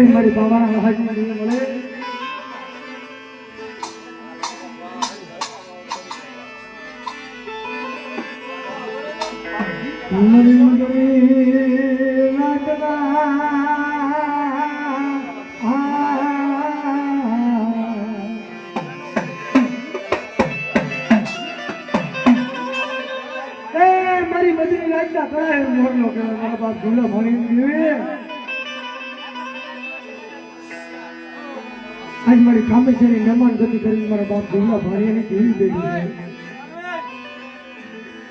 મારી બાબા હાજી મળે મારી બધી લાગતા કરાય મોરલો કે મારા બાપ ઝૂલા ભણી દીવે આજ મારી ખામેશ્વરી મહેમાન ગતિ કરીને મારા બાપ ઝૂલા ભણી એની દેવી બેઠી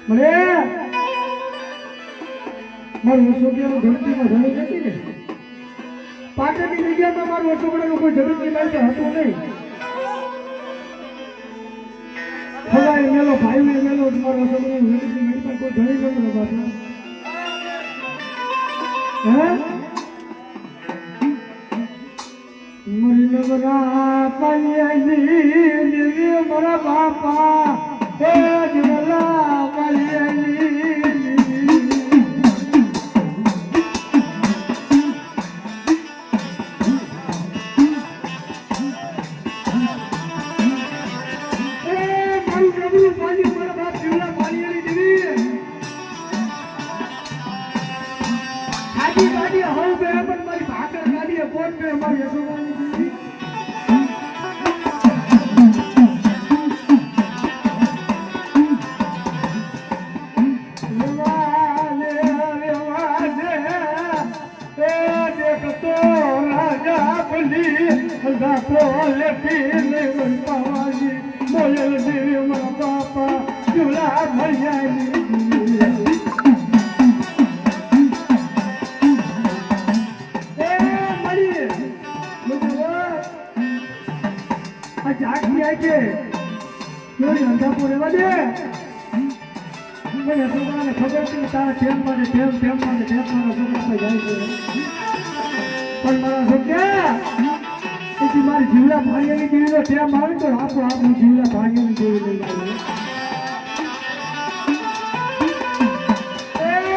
મને મારું અશોકિયાનું ધરતીમાં ધણી નથી ને પાટણની જગ્યામાં મારું અશોકડાનું કોઈ ધરતી મારી હતું નહીં ખવાય મેલો ભાઈ મેલો મારો અશોકડાનું ધરતી મારી પાસે કોઈ ધણી નહોતું બાપા હે મરી નગરા પાલિયાની મારા બાપા હે જલા પાલિયાની મારી જીવડા ભાંગેલી દેવી ત્યાં મારે તો આપો આપણું જીવડા ભાંગેલી દેવી લઈ આવે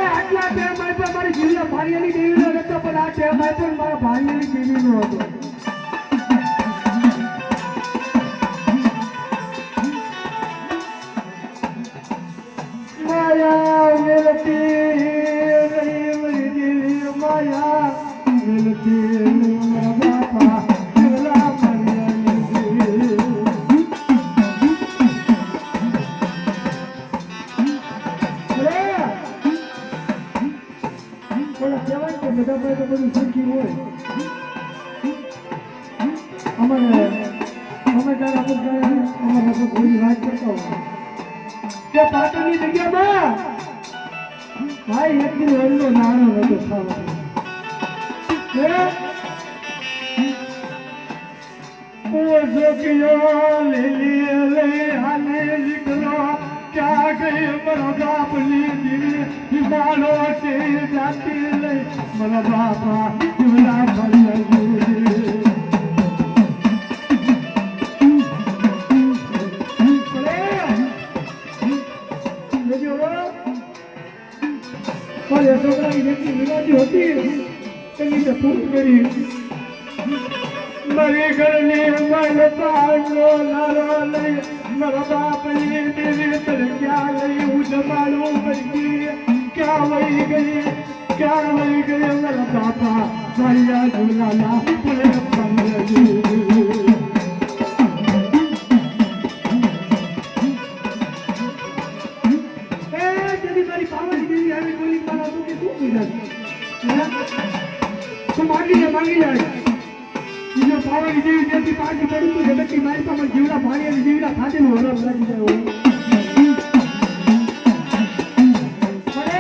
આટલા ટેમ આપ્યા મારી જીવડા ભાંગેલી દેવી નો નતો પણ આ ટેમ આપ્યો મારા ભાંગેલી દેવી નો હતો માયા મેલતી રહી દેવી માયા મેલતી મારા બાપા પાટણની જગ્યામાં ભાઈ એક દિન ઓરલો નાનો નતો ઓ જોકિયો લે હાલે લીકરો ક્યાં ગઈ મારો બાપ લીધી હિમાલો છે જાતી લઈ મારા બાપા જીવડા ભરી છોકરાની જેટલી વિરાજી હતી તેની તે પૂરી કરી મારી ઘરની મન પાડલો લારો લઈ મારા બાપની દેવી તર ક્યાં લઈ હું જમાડું મરકી ક્યાં વહી ગઈ મારા બાપા મારી ઝુલાલા પુણે પંગજી मांगी जाए जो पावर की जीवी जैसी पार्टी पड़ी तो जगत की मारी पर जीवड़ा भारी है जीवड़ा खाते में होना लग जाए वो अरे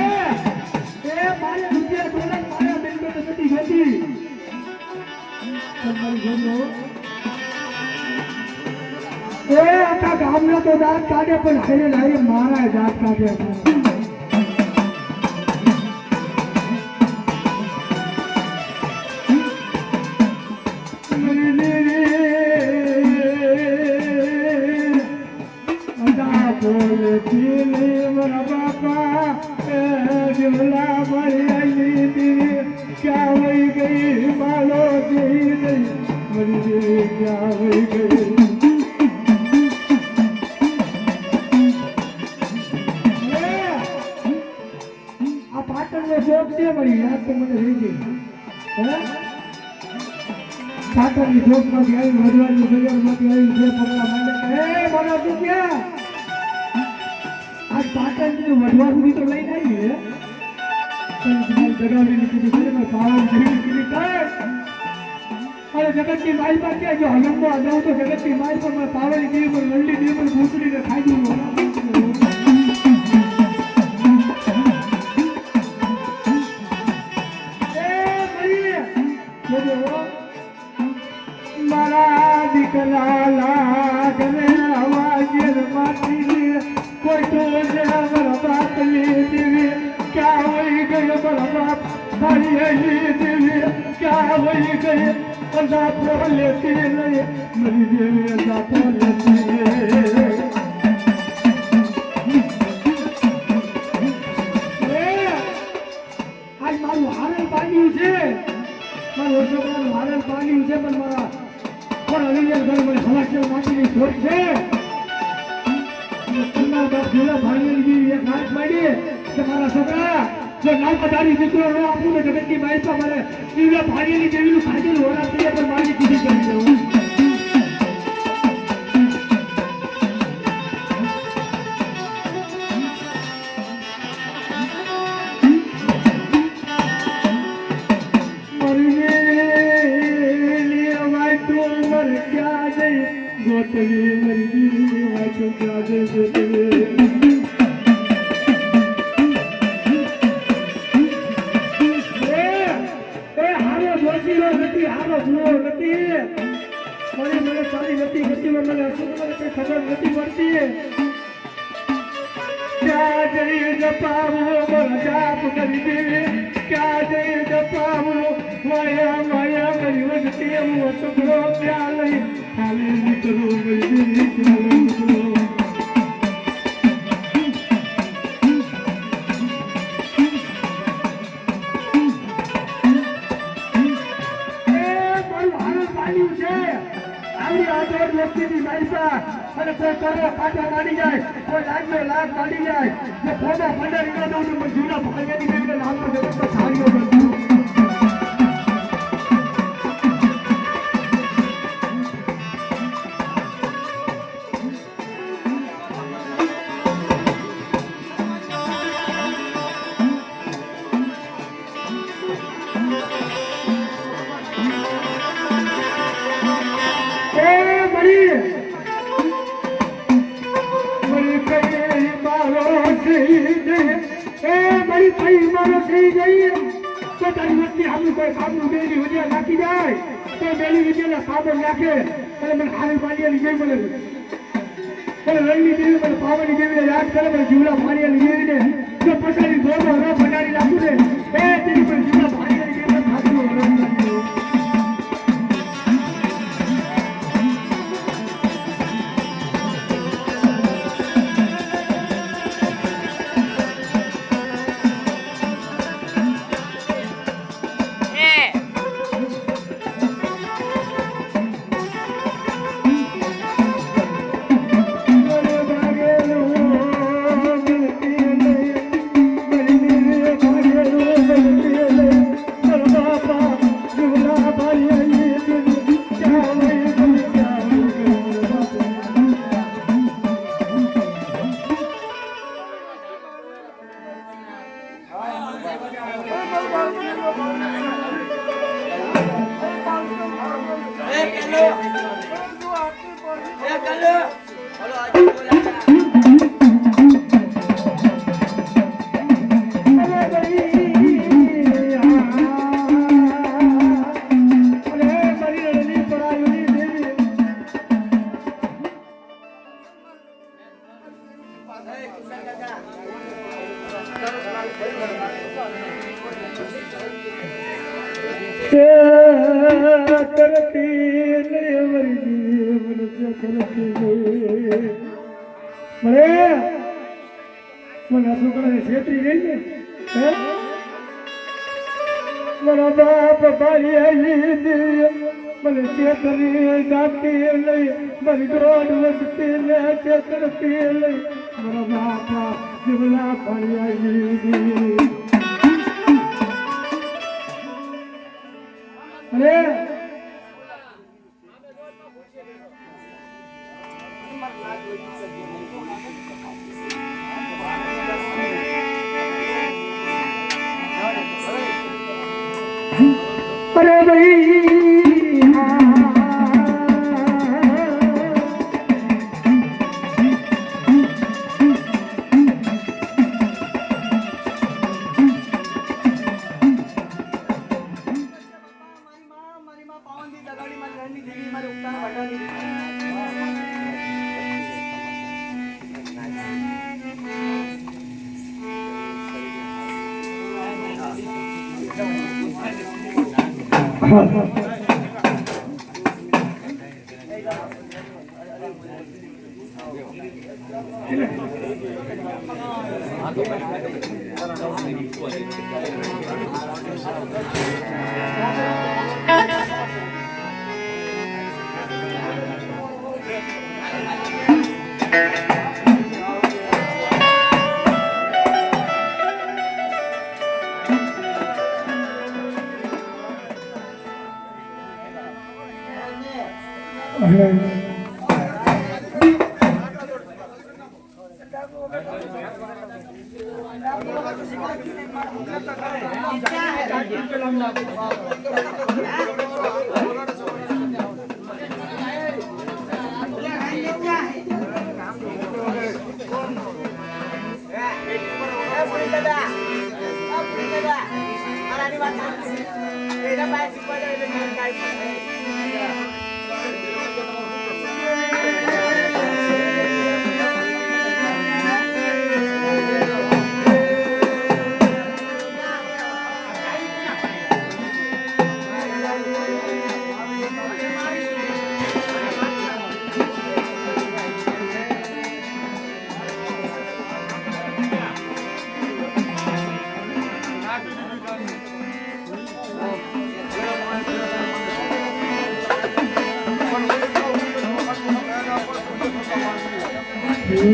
ए मारे रुपया डॉलर मारे बिल में तो सती गई सब भाई बोलो ए आता गांव में तो दांत काटे पर हेले लाए मारा है दांत काटे મારા બાપા જીવલા મારી દેવી ક્યાં વહી ગઈ માલો દેવી મારી દેવી ક્યાં વહી ગઈ આ પાટણનો શોખ છે મારી યાદ તો મને રહી ગઈ પાટણની શોખમાંથી આવી વડવાની સૈયરમાંથી આવી છે પગલા માંડે મારા તું ક્યાં આજ પાટણની વડવા સુધી તો લઈને આવી જગાવીને કીધી છે મેં પાવન કીધી અરે જગતની માઈ પર ક્યાં જો હલમમાં જાઉં તો જગતની માઈ પર મેં પાવન કીધી પર લલ્લી દેવ પર ભૂતડીને ખાઈ દઉં મારા દીકરા લાગને અવાજ માતી કોઈ તો મારા બાપની દેવી ક્યાં વહી ગયો મારા બાપ મારી દેવી ક્યાં વહી ગઈ અંધાપો લેતી નહીં મારી દેવી અંધાપો લેતી આજ મારું હારણ પાડ્યું છે મારું છોકરાનું હારણ પાડ્યું છે પણ મારા પણ અલિયર ઘર મને હલાસ્યો માટીની છોડ છે પન્ના બાપ ઝોલા ભાંગેલી જેવી એક હાથ પાડી કે મારા છોકરા જો નામ પધારી દીકરો નો આપું ને જગતની માઈ પર મને જીવલા ભાંગેલી જેવીનું ખાધેલું હોરા તૈયાર પર મારી કીધી કરી દેવું गोतली मरी वाचो क्या दे गोतली ए हारो जोशीरो નથી હારો ભૂવો નથી મને સારી નથી ગતિમાં મને અસુર કે ખબર નથી પડતી ક્યાં જઈ જપાવો મને જાપ કરી દેવી ક્યાં જઈ જપાવો માયા માયા મારી વજતી હું અસુરો ક્યાં લઈ ખાલી નીકળો ગઈ ક્યાં નીકળો અને કોઈ કરો પાટા મારી જાય કોઈ લાગ્યો લાગ મારી જાય જે ફોટો પંદર ઇના દઉં તો જૂના ભાગેની બેને લાગો જગત તો સારીઓ બનતું કોઈ કામનું બેલી વિદ્યા નાખી જાય તો બેલી વિદ્યાના સાબર નાખે અને મને હારી પાડિયાની જેવી મને રણની દેવી મને પાવાની દેવીને યાદ કરે મને જીવલા પાડિયાની દેવીને જો પછાડી દોડો ન બનાવી નાખું ને એ તેની પર જીવલા પાડિયાની દેવીને ખાતું રણ નાખ્યું મને છોકરાને છેતરી ગઈ ને હે મારા બાપ ભાઈ આવી મને છેતરી જાતી લઈ મારી દોઢ વધતી ને છેતરતી લઈ મારા બાપ જીવલા ભાઈ આવી અરે અરે ભાઈ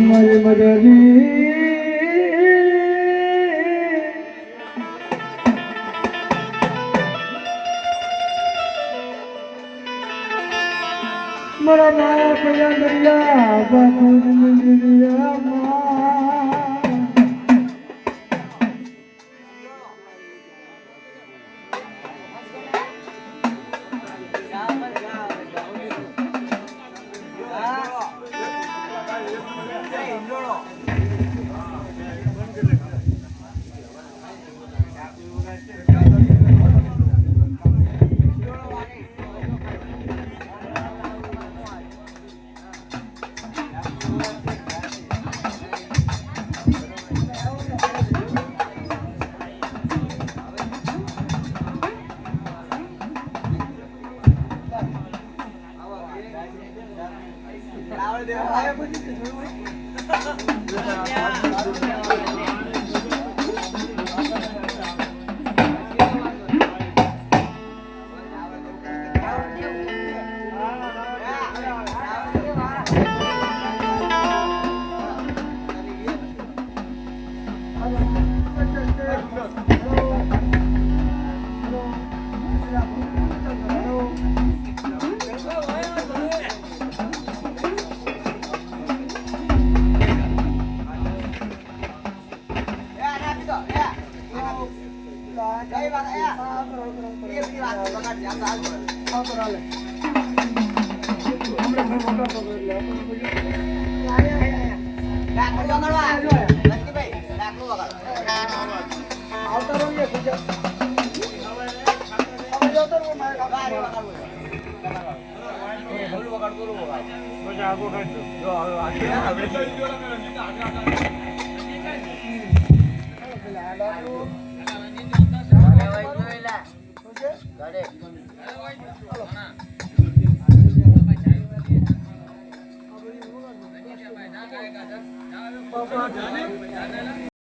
મારી મદદી મારા બાપ દરિયા બાપુ દરિયા બાપા જાને